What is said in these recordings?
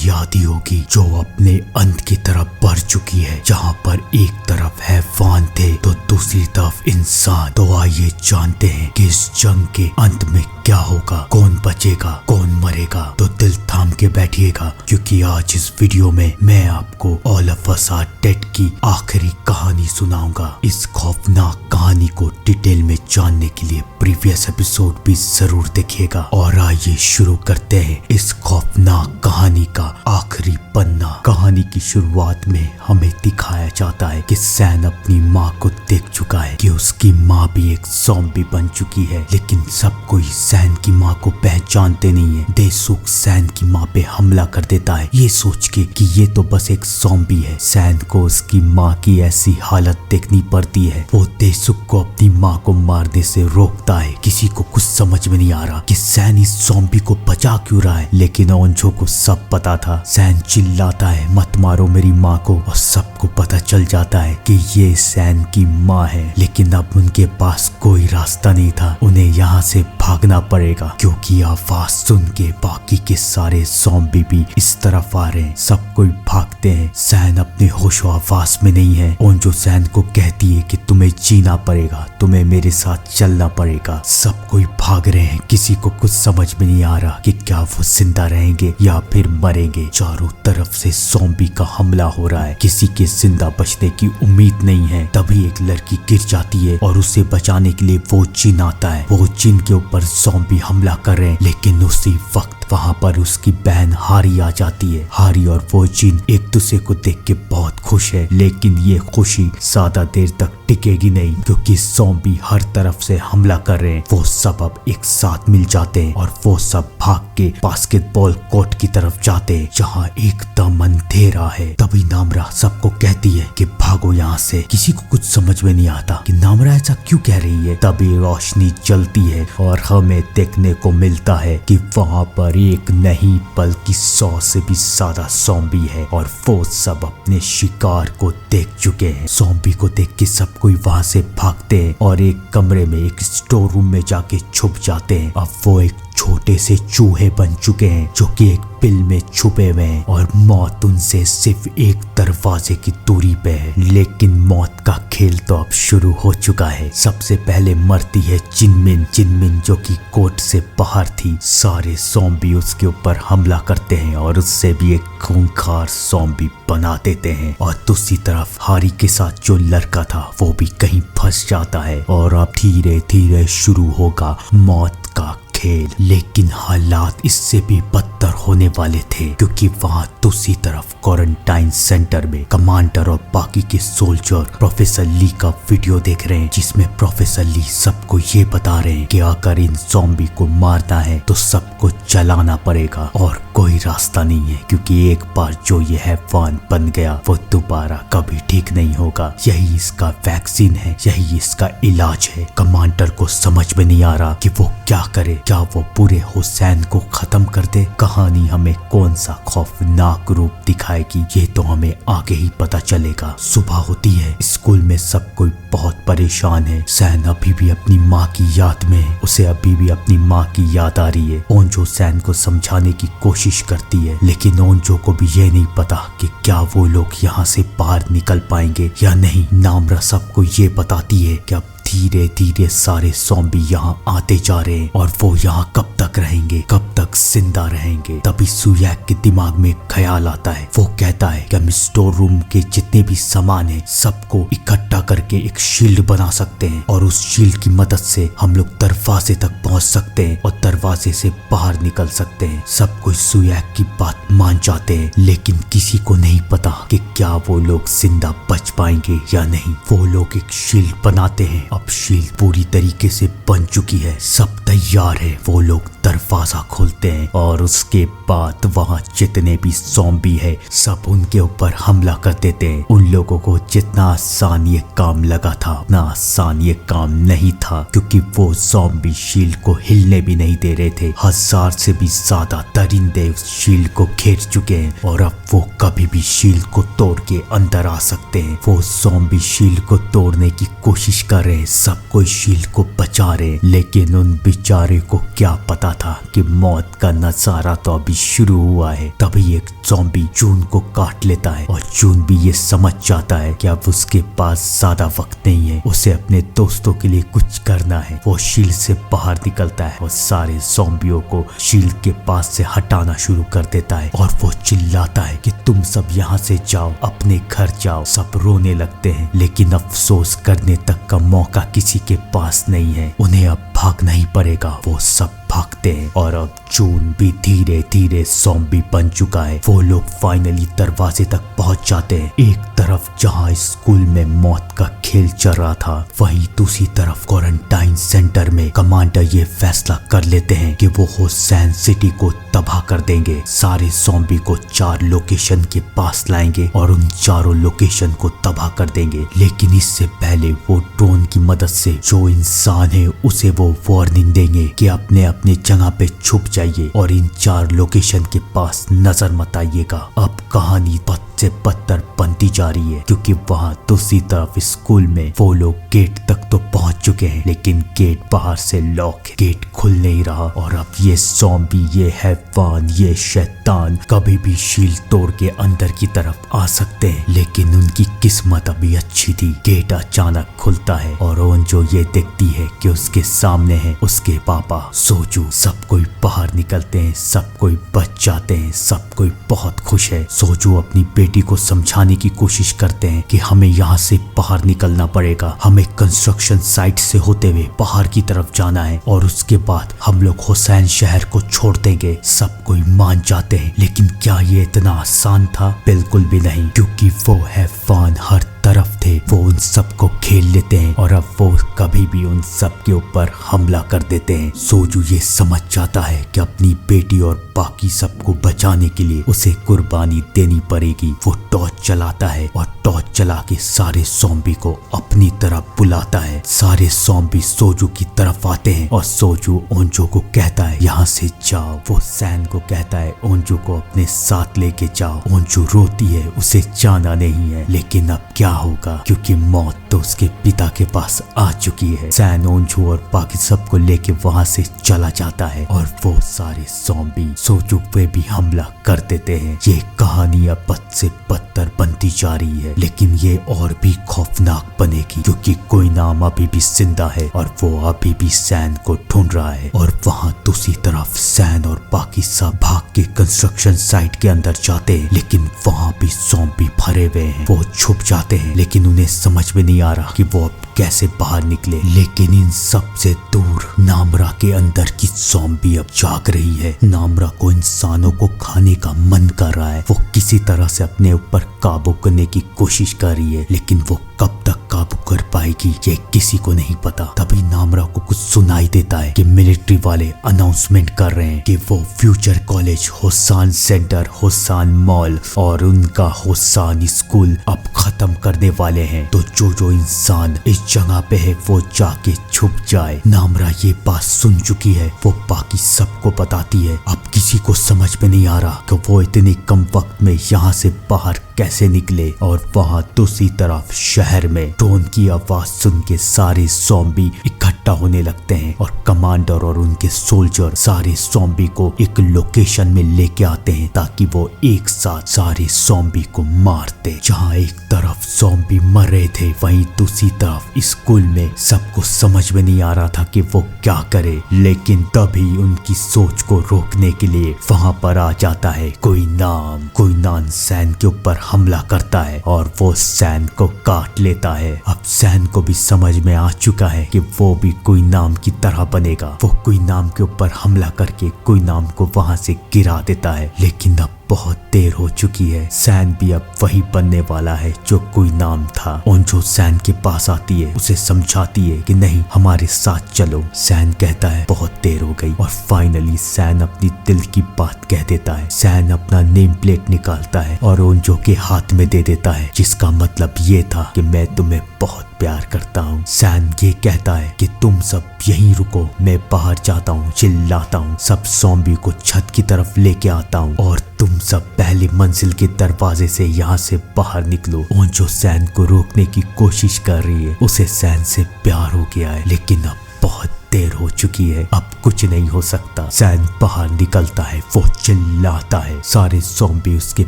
याद ही होगी जो अपने अंत की तरफ बढ़ चुकी है। जहाँ पर एक तरफ हैवान थे तो दूसरी तरफ इंसान। तो आइए जानते हैं कि इस जंग के अंत में क्या होगा, कौन बचेगा कौन मरेगा। तो दिल थाम के बैठिएगा क्योंकि आज इस वीडियो में मैं आपको all of us are dead की आखिरी कहानी सुनाऊंगा। इस खौफनाक कहानी को डिटेल में जानने के लिए प्रीवियस एपिसोड भी जरूर देखिएगा। और आइए शुरू करते हैं इस खौफनाक कहानी का आखिरी पन्ना। कहानी की शुरुआत में हमें दिखाया जाता है कि सैन अपनी माँ को देख चुका है कि उसकी माँ भी एक ज़ॉम्बी बन चुकी है, लेकिन सब कोई सैन की माँ को पहचानते नहीं है। देसुख सैन की माँ पे हमला कर देता है ये सोच के कि ये तो बस एक ज़ॉम्बी है। सैन को उसकी माँ की ऐसी हालत देखनी पड़ती है। वो देसुख को अपनी माँ को मारने से रोकता है। किसी को कुछ समझ में नहीं आ रहा कि सैन इस ज़ॉम्बी को बचा क्यों रहा है, लेकिन ओंजो को सब पता था। सैन चिल्लाता है मत मारो मेरी माँ को, और सबको पता चल जाता है कि ये सैन की माँ है। लेकिन अब उनके पास कोई रास्ता नहीं था, उन्हें यहाँ से भागना पड़ेगा क्योंकि आवाज सुन के बाकी के सारे ज़ॉम्बी भी इस तरफ आ रहे हैं। सब कोई भागते हैं। सैन अपने होशो आवाज में नहीं है। ओंजो सैन को कहती है कि तुम्हें जीना पड़ेगा, तुम्हें मेरे साथ चलना पड़ेगा। सब कोई भाग रहे हैं। किसी को कुछ समझ में नहीं आ रहा कि क्या वो जिंदा रहेंगे या फिर मरेंगे। चारों तरफ से ज़ॉम्बी का हमला हो रहा है। किसी के जिंदा बचने की उम्मीद नहीं है। तभी एक लड़की गिर जाती है और उसे बचाने के लिए वो जिन आता है। वो जिन के ऊपर ज़ॉम्बी हमला कर रहे हैं, लेकिन उसी वक्त वहाँ पर उसकी बहन हारी आ जाती है। हारी और वो जिन एक दूसरे को देख के बहुत खुश है, लेकिन ये खुशी ज्यादा देर तक टिकेगी नहीं क्योंकि ज़ॉम्बी हर तरफ से हमला कर रहे हैं। वो सब अब एक साथ मिल जाते हैं और वो सब भाग के बास्केटबॉल कोर्ट की तरफ जाते हैं जहाँ एकदम अंधेरा है। तभी नामरा सबको कहती है कि भागो यहाँ से। किसी को कुछ समझ में नहीं आता कि नामरा ऐसा क्यों कह रही है। तभी रोशनी जलती है और हमें देखने को मिलता है कि वहाँ पर एक नहीं बल्कि 100 से भी ज्यादा ज़ॉम्बी है और वो सब अपने शिकार को देख चुके हैं। ज़ॉम्बी को देख के सब कोई वहाँ से भागते हैं और एक कमरे में एक स्टोर रूम में जाके छुप जाते हैं। अब वो एक छोटे से चूहे बन चुके हैं जो कि एक पिल में छुपे हुए हैं और मौत उनसे सिर्फ एक दरवाजे की दूरी पे है। लेकिन मौत का खेल तो अब शुरू हो चुका है। सबसे पहले मरती है जिनमिन। जिनमिन जो कि कोर्ट से बाहर थी। सारे ज़ॉम्बी उसके ऊपर हमला करते हैं और उससे भी एक खूंखार ज़ॉम्बी बना देते हैं। और दूसरी तरफ हारी के साथ जो लड़का था वो भी कहीं फंस जाता है और अब धीरे धीरे शुरू होगा मौत का खेल। लेकिन हालात इससे भी बदतर होने वाले थे क्योंकि वहाँ दूसरी तरफ क्वारंटाइन सेंटर में कमांडर और बाकी के सोल्जर प्रोफेसर ली का वीडियो देख रहे हैं, जिसमें प्रोफेसर ली सबको ये बता रहे हैं कि अगर इन ज़ॉम्बी को मारना है तो सबको जलाना पड़ेगा और कोई रास्ता नहीं है क्योंकि एक बार जो ये हैवान बन गया वो दोबारा कभी ठीक नहीं होगा। यही इसका वैक्सीन है, यही इसका इलाज है। कमांडर को समझ में नहीं आ रहा कि वो क्या करे। क्या वो पूरे हुसैन को खत्म कर दे? कहानी हमें कौन सा खौफनाक रूप दिखाएगी ये तो हमें आगे ही पता चलेगा। सुबह होती है। स्कूल में सब कोई बहुत परेशान है। सैन अभी भी अपनी माँ की याद में है। उसे अभी भी अपनी माँ की याद आ रही है। ओंजो सैन को समझाने की कोशिश करती है, लेकिन ओंजो को भी ये नहीं पता कि क्या वो लोग यहाँ से बाहर निकल पाएंगे या नहीं। नामरा सबको ये बताती है कि अब धीरे धीरे सारे ज़ॉम्बी यहाँ आते जा रहे हैं और वो यहाँ कब तक रहेंगे, कब तक जिंदा रहेंगे। तभी सुयैक के दिमाग में एक ख्याल आता है। वो कहता है कि हम स्टोर रूम के जितने भी सामान है सबको इकट्ठा करके एक शील्ड बना सकते हैं और उस शील्ड की मदद से हम लोग दरवाजे तक पहुंच सकते हैं और दरवाजे से बाहर निकल सकते हैं। सब कोई सुयैक की बात मान जाते हैं, लेकिन किसी को नहीं पता कि क्या वो लोग जिंदा बच पाएंगे या नहीं। वो लोग एक शील्ड बनाते हैं। अब शील्ड पूरी तरीके से बन चुकी है, सब तैयार है। वो लोग दरवाजा खोलते हैं और उसके बाद वहाँ जितने भी ज़ॉम्बी है सब उनके ऊपर हमला कर देते हैं। उन लोगों को जितना आसान ये काम लगा था उतना आसान ये काम नहीं था क्योंकि वो ज़ॉम्बी शील्ड को हिलने भी नहीं दे रहे थे। 1000 से भी ज्यादा दरिंदे उस शील्ड को घेर चुके हैं और अब वो कभी भी शील्ड को तोड़ के अंदर आ सकते हैं। वो ज़ॉम्बी शील्ड को तोड़ने की कोशिश कर रहे हैं। सब कोई शील्ड को बचा रहे, लेकिन उन बेचारे को क्या पता था कि मौत का नजारा तो अभी शुरू हुआ है, तभी एक ज़ॉम्बी जून को काट लेता है और जून भी ये समझ जाता है कि अब उसके पास ज्यादा वक्त नहीं है, उसे अपने दोस्तों के लिए कुछ करना है। वो शील्ड से बाहर निकलता है और सारे ज़ॉम्बियों को शील्ड के पास से हटाना शुरू कर देता है और वो चिल्लाता है कि तुम सब यहाँ से जाओ, अपने घर जाओ। सब रोने लगते हैं, लेकिन अफसोस करने तक का मौका किसी के पास नहीं है, उन्हें अब भागना ही पड़ेगा। वो सब भागते हैं और अब जून भी धीरे धीरे ज़ॉम्बी बन चुका है। वो लोग फाइनली दरवाजे तक पहुंच जाते हैं। एक तरफ जहां स्कूल में मौत का खेल चल रहा था, वहीं दूसरी तरफ क्वारंटाइन सेंटर में कमांडर ये फैसला कर लेते हैं कि वो होसैन सिटी को तबाह कर देंगे। सारे ज़ॉम्बी को 4 लोकेशन के पास लाएंगे और उन चारों लोकेशन को तबाह कर देंगे। लेकिन इससे पहले वो ड्रोन की मदद से जो इंसान है उसे वो वार्निंग देंगे कि अपने अपने जगह पे छुप जाइए और इन 4 लोकेशन के पास नजर मत आइएगा। अब कहानी बद से बदतर बनती जा रही है, क्योंकि वहाँ दूसरी तरफ स्कूल में वो लोग गेट तक तो पहुँच चुके हैं, लेकिन गेट बाहर से लॉक है, गेट खुल नहीं रहा। और अब ये ज़ॉम्बी, ये हैवान, ये शैतान कभी भी शील्ड तोड़ के अंदर की तरफ आ सकते हैं। लेकिन उनकी किस्मत अभी अच्छी थी। गेट अचानक खुलता है और ओंजो ये देखती है कि उसके सामने है उसके पापा सोजू। सब कोई बाहर निकलते हैं, सब कोई बच जाते हैं, सब कोई बहुत खुश है। सोजू अपनी बेटी को समझाने की कोशिश करते हैं कि हमें यहाँ से बाहर निकलना पड़ेगा, हमें कंस्ट्रक्शन साइट से होते हुए बाहर की तरफ जाना है और उसके बाद हम लोग हुसैन शहर को छोड़ देंगे। सब कोई मान जाते हैं, लेकिन क्या ये इतना आसान था? बिल्कुल भी नहीं, क्योंकि वो हैवान हर तरफ थे। वो उन सबको खेल लेते हैं और अब वो कभी भी उन सब के ऊपर हमला कर देते हैं। सोजू ये समझ जाता है कि अपनी बेटी और बाकी सबको बचाने के लिए उसे कुर्बानी देनी पड़ेगी। वो टॉर्च चलाता है और टॉर्च चला के सारे ज़ॉम्बी को अपनी तरफ बुलाता है। सारे ज़ॉम्बी सोजू की तरफ आते हैं और सोजू ओंजो को कहता है यहाँ से जाओ। वो सैन को कहता है ओंजो को अपने साथ लेके जाओ। ओंजो रोती है, उसे जाना नहीं है, लेकिन अब क्या होगा, क्योंकि मौत तो उसके पिता के पास आ चुकी है। सैन ओंजो और बाकी सबको लेके वहां से चला जाता है और वो सारे ज़ॉम्बी सोजू पे भी हमला कर देते हैं। ये कहानी अब बद से बदतर बनती जा रही है, लेकिन ये और भी खौफनाक बनेगी, क्योंकि कोई नाम अभी भी जिंदा है और वो अभी भी सैन को ढूंढ रहा है। और वहाँ दूसरी तरफ सैन और बाकी सब भाग के कंस्ट्रक्शन साइट के अंदर जाते हैं, लेकिन वहाँ भी ज़ॉम्बी भरे हुए हैं। वो छुप जाते हैं, लेकिन उन्हें समझ में नहीं आ रहा कि वो अब कैसे बाहर निकले। लेकिन इन सब से दूर नामरा के अंदर की ज़ॉम्बी अब जाग रही है। नामरा को इंसानों को खाने का मन कर रहा है। वो किसी तरह से अपने ऊपर काबू करने की कोशिश कर रही है, लेकिन वो कब तक काबू कर पाएगी ये किसी को नहीं पता। तभी नामरा को कुछ सुनाई देता है कि मिलिट्री वाले अनाउंसमेंट कर रहे हैं कि वो फ्यूचर कॉलेज, होसान सेंटर, होसान मॉल और उनका होसान स्कूल अब खत्म करने वाले हैं। तो जो इंसान इस जगह पे है वो जाके छुप जाए। नामरा ये बात सुन चुकी है, वो बाकी सबको बताती है। अब किसी को समझ में नहीं आ रहा कि वो इतने कम वक्त में यहाँ से बाहर कैसे निकले। और वहाँ दूसरी तरफ शहर में ड्रोन की आवाज सुन के सारे ज़ॉम्बी इकट्ठा होने लगते हैं और कमांडर और उनके सोल्जर सारे ज़ॉम्बी को एक लोकेशन में लेके आते हैं ताकि वो एक साथ सारे ज़ॉम्बी को मार दे। जहाँ एक तरफ ज़ॉम्बी मर रहे थे, वहीं दूसरी तरफ स्कूल में सबको समझ में नहीं आ रहा था कि वो क्या करे। लेकिन तभी उनकी सोच को रोकने के लिए वहाँ पर आ जाता है कोई नाम सैन के ऊपर हमला करता है और वो सैन को काट लेता है। अब सैन को भी समझ में आ चुका है कि वो भी कोई नाम की तरह बनेगा। वो कोई नाम के ऊपर हमला करके कोई नाम को वहां से गिरा देता है, लेकिन अब बहुत देर हो चुकी है। सैन भी अब वही बनने वाला है जो कोई नाम था। ओंजो सैन के पास आती है, उसे समझाती है कि नहीं, हमारे साथ चलो। सैन कहता है बहुत देर हो गई और फाइनली सैन अपनी दिल की बात कह देता है। सैन अपना नेम प्लेट निकालता है और ओंजो के हाथ में दे देता है, जिसका मतलब ये था कि मैं तुम्हें बहुत प्यार करता हूँ। सैन ये कहता है कि तुम सब यहीं रुको, मैं बाहर जाता हूँ, चिल्लाता हूँ, सब ज़ॉम्बी को छत की तरफ लेके आता हूँ और तुम सब पहली मंजिल के दरवाजे से यहाँ से बाहर निकलो। ओंजो सैन को रोकने की कोशिश कर रही है, उसे सैन से प्यार हो गया है, लेकिन अब बहुत देर हो चुकी है, अब कुछ नहीं हो सकता। सैन बाहर निकलता है, वो चिल्लाता है, सारे ज़ॉम्बी उसके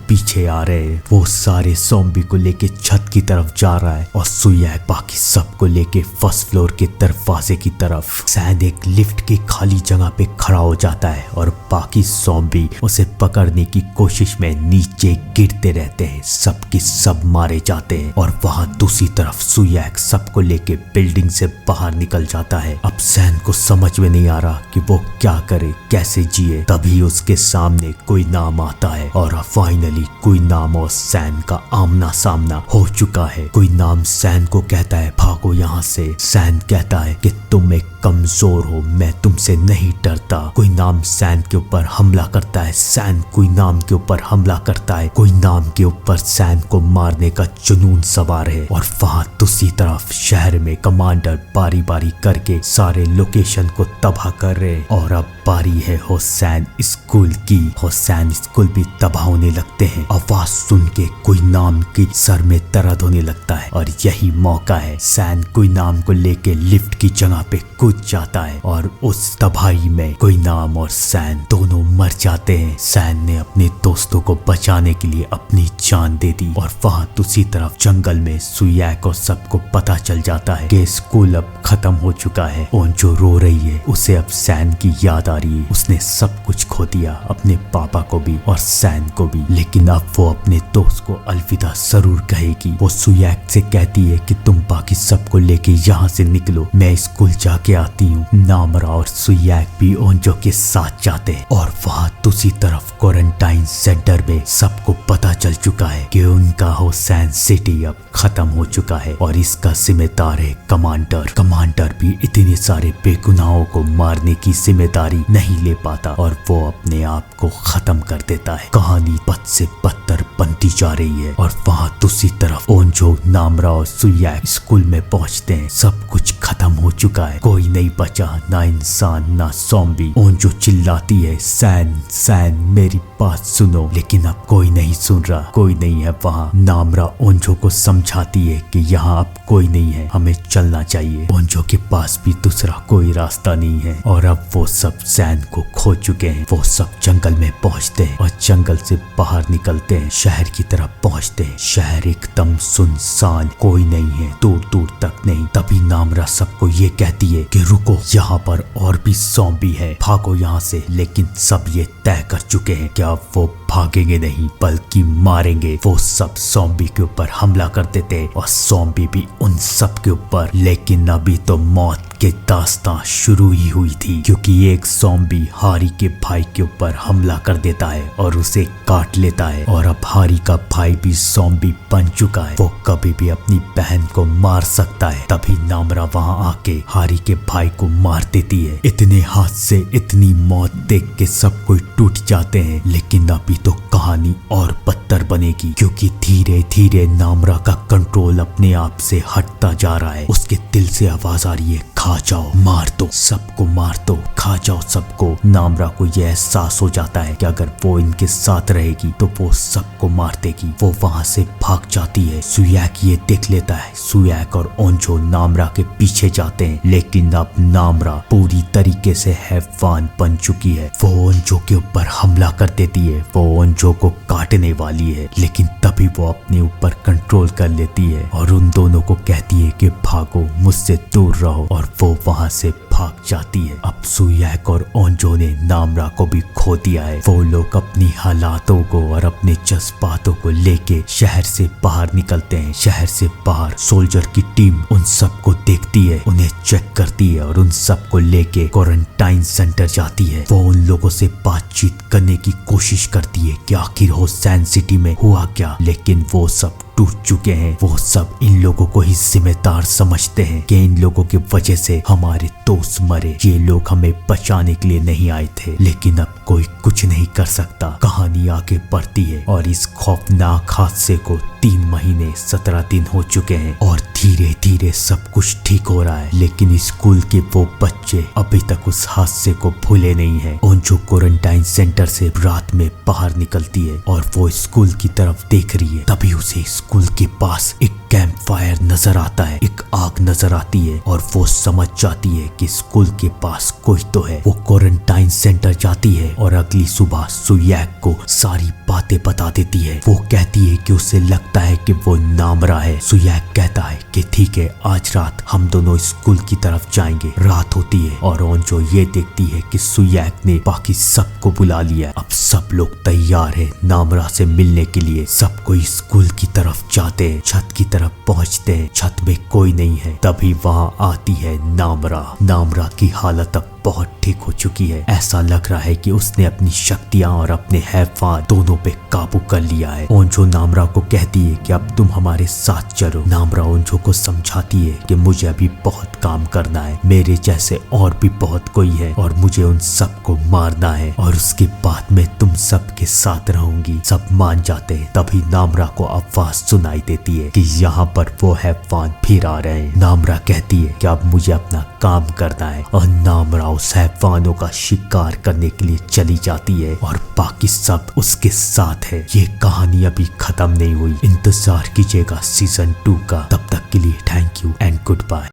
पीछे आ रहे हैं। वो सारे ज़ॉम्बी को लेके छत की तरफ जा रहा है और सुयैक बाकी सबको लेके फर्स्ट फ्लोर के दरवाजे की तरफ। सैन एक लिफ्ट की खाली जगह पे खड़ा हो जाता है और बाकी ज़ॉम्बी उसे पकड़ने की कोशिश में नीचे गिरते रहते हैं, सबके सब मारे जाते हैं। और वहां दूसरी तरफ सुयैक सबको लेके बिल्डिंग से बाहर निकल जाता है। अब सैन को समझ में नहीं आ रहा कि वो क्या करे, कैसे जिए। तभी उसके सामने कोई नाम आता है और फाइनली कोई नाम और सैन का आमना सामना हो चुका है। कोई नाम सैन को कहता है भागो यहाँ से। सैन कहता है कि तुम एक कमजोर हो, मैं तुमसे नहीं डरता। कोई नाम सैन के ऊपर हमला करता है, सैन कोई नाम के ऊपर हमला करता है। कोई नाम के ऊपर सैन को मारने का जुनून सवार है। और वहां दूसरी तरफ शहर में कमांडर बारी बारी करके सारे लोकेशन को तबाह कर रहे हैं। और अब बारी है हुसैन स्कूल की। हुसैन स्कूल भी तबाह होने लगते हैं। आवाज सुन के कोई नाम की सर में दर्द होने लगता है और यही मौका है। सैन कोई नाम को लेके लिफ्ट की जगह पे कूद जाता है और उस तबाही में कोई नाम और सैन दोनों मर जाते हैं। सैन ने अपने दोस्तों को बचाने के लिए अपनी जान दे दी। और वहां दूसरी तरफ जंगल में सुयैक और सबको पता चल जाता है कि स्कूल अब खत्म हो चुका है। ओंजो रो रही है, उसे अब सैन की याद आ रही है। उसने सब कुछ खो दिया, अपने पापा को भी और सैन को भी, लेकिन अब वो अपने दोस्त को अलविदा जरूर कहेगी। वो सुयैक से कहती है कि तुम बाकी सबको लेके यहाँ से निकलो, मैं स्कूल जाके आती हूँ। नामरा और सुयैक भी ओंजो के साथ जाते हैं। और वहाँ दूसरी तरफ क्वारंटाइन सेंटर में सबको पता चल चुका है कि उनका हुसैन सिटी अब खत्म हो चुका है और इसका जिम्मेदार है कमांडर। कमांडर भी इतने सारे बेगुनाहों को मारने की जिम्मेदारी नहीं ले पाता और वो अपने आप को खत्म कर देता है। कहानी बद से बदतर बनती जा रही है। और वहाँ दूसरी तरफ ओंजो, नामरा और सुयैक स्कूल में पहुँचते हैं। सब कुछ खत्म हो चुका है, कोई नहीं बचा, ना इंसान ना ज़ॉम्बी। ओंजो चिल्लाती है सैन सैन मेरी बात सुनो, लेकिन अब कोई नहीं सुन रहा, कोई नहीं है वहाँ। नामरा ओंजो को समझाती है कि यहाँ अब कोई नहीं है, हमें चलना चाहिए। ओंजो के पास भी दूसरा कोई रास्ता नहीं है और अब वो सब सैन को खो चुके हैं। वो सब जंगल में पहुँचते हैं और जंगल से बाहर निकलते हैं, शहर की तरफ पहुँचते हैं। शहर एकदम सुनसान, कोई नहीं है, दूर दूर तक नहीं। तभी नामरा सबको ये कहती है कि रुको, यहाँ पर और भी ज़ॉम्बी है, भागो यहाँ से। लेकिन सब ये तय कर चुके हैं कि अब वो भागेंगे नहीं बल्कि मारेंगे। वो सब ज़ॉम्बी के ऊपर हमला कर देते और ज़ॉम्बी भी उन सब के ऊपर। लेकिन अभी तो मौत के दास्तां शुरू ही हुई थी, क्योंकि एक ज़ॉम्बी हारी के भाई के ऊपर हमला कर देता है और उसे काट लेता है। और अब हारी का भाई भी ज़ॉम्बी बन चुका है, वो कभी भी अपनी बहन को मार सकता है। तभी नामरा वहां आके हारी के भाई को मार देती है। इतने हादसे, इतनी मौत देख के सब कोई टूट जाते हैं। लेकिन अभी तो कहानी और बदतर बनेगी, क्योंकि धीरे धीरे नामरा का कंट्रोल अपने आप से हटता जा रहा है। उसके दिल से आवाज आ रही है खा जाओ, मार दो सबको, मार दो, खा जाओ सबको। नामरा को यह एहसास हो जाता है कि अगर वो इनके साथ रहेगी तो वो सबको मार देगी। वो वहां से भाग जाती है। सुयैक ये देख लेता है। सुयैक और ओंजो नामरा के पीछे जाते हैं, लेकिन अब नामरा पूरी तरीके से हैवान बन चुकी है। वो ओंजो के ऊपर हमला कर देती है, वो ओंजो को काटने वाली है, लेकिन तभी वो अपने ऊपर कंट्रोल कर लेती है और उन दोनों को कहती है कि भागो, मुझसे दूर रहो। और वो वहां से भाग जाती है। अब सुयैक और ओंजो ने नामरा को भी खो दिया है। वो लोग अपनी हालातों को और अपने जज्बातों को लेके शहर से बाहर निकलते हैं। शहर से बाहर सोल्जर की टीम उन सबको देखती है, उन्हें चेक करती है और उन सबको लेके क्वारंटाइन सेंटर जाती है। वो उन लोगों से बातचीत करने की कोशिश करती है कि आखिर हुसैन सिटी में हुआ क्या, लेकिन वो सब टूट चुके हैं। वो सब इन लोगों को ही जिम्मेदार समझते हैं कि इन लोगों की वजह से हमारे दोस्त मरे, ये लोग हमें बचाने के लिए नहीं आए थे। लेकिन अब कोई कुछ नहीं कर सकता। कहानी आगे बढ़ती है और इस खौफनाक हादसे को 3 महीने 17 दिन हो चुके हैं और धीरे धीरे सब कुछ ठीक हो रहा है। लेकिन स्कूल के वो बच्चे अभी तक उस हादसे को भूले नहीं है। ओंजो क्वारंटाइन सेंटर से रात में बाहर निकलती है और वो स्कूल की तरफ देख रही है। तभी उसे स्कूल के पास एक कैंप फायर नजर आता है, एक आग नजर आती है और वो समझ जाती है कि स्कूल के पास कोई तो है। वो क्वारंटाइन सेंटर जाती है और अगली सुबह सुयैक को सारी बातें बता देती है। वो कहती है कि उसे लगता है कि वो नामरा है। सुयैक कहता है कि ठीक है, आज रात हम दोनों स्कूल की तरफ जाएंगे। रात होती है और ओंजो ये देखती है कि सुयैक ने बाकी सबको बुला लिया। अब सब लोग तैयार है नामरा से मिलने के लिए। सब कोई स्कूल की तरफ जाते हैं। छत की तरफ पहुंचते हैं। छत में कोई नहीं है। तभी वहां आती है नामरा। नामरा की हालत अब बहुत ठीक हो चुकी है। ऐसा लग रहा है कि उसने अपनी शक्तियां और अपने हैवान दोनों पे काबू कर लिया है। ओंजो नामरा को कहती है कि अब तुम हमारे साथ चलो। नामरा ओंजो को समझाती है कि मुझे अभी बहुत काम करना है, मेरे जैसे और भी बहुत कोई है और मुझे उन सबको मारना है और उसके बाद मैं तुम सब के साथ रहूंगी। सब मान जाते हैं। तभी नामरा को आवाज सुनाई देती है कि यहाँ पर वो हैवान फिर आ रहे हैं। नामरा कहती है कि अब मुझे अपना काम करना है और नामरा उस हैवानों का शिकार करने के लिए चली जाती है और बाकी सब उसके साथ है। ये कहानी अभी खत्म नहीं हुई, इंतजार कीजिएगा सीजन 2 का। तब तक के लिए thank you and good bye.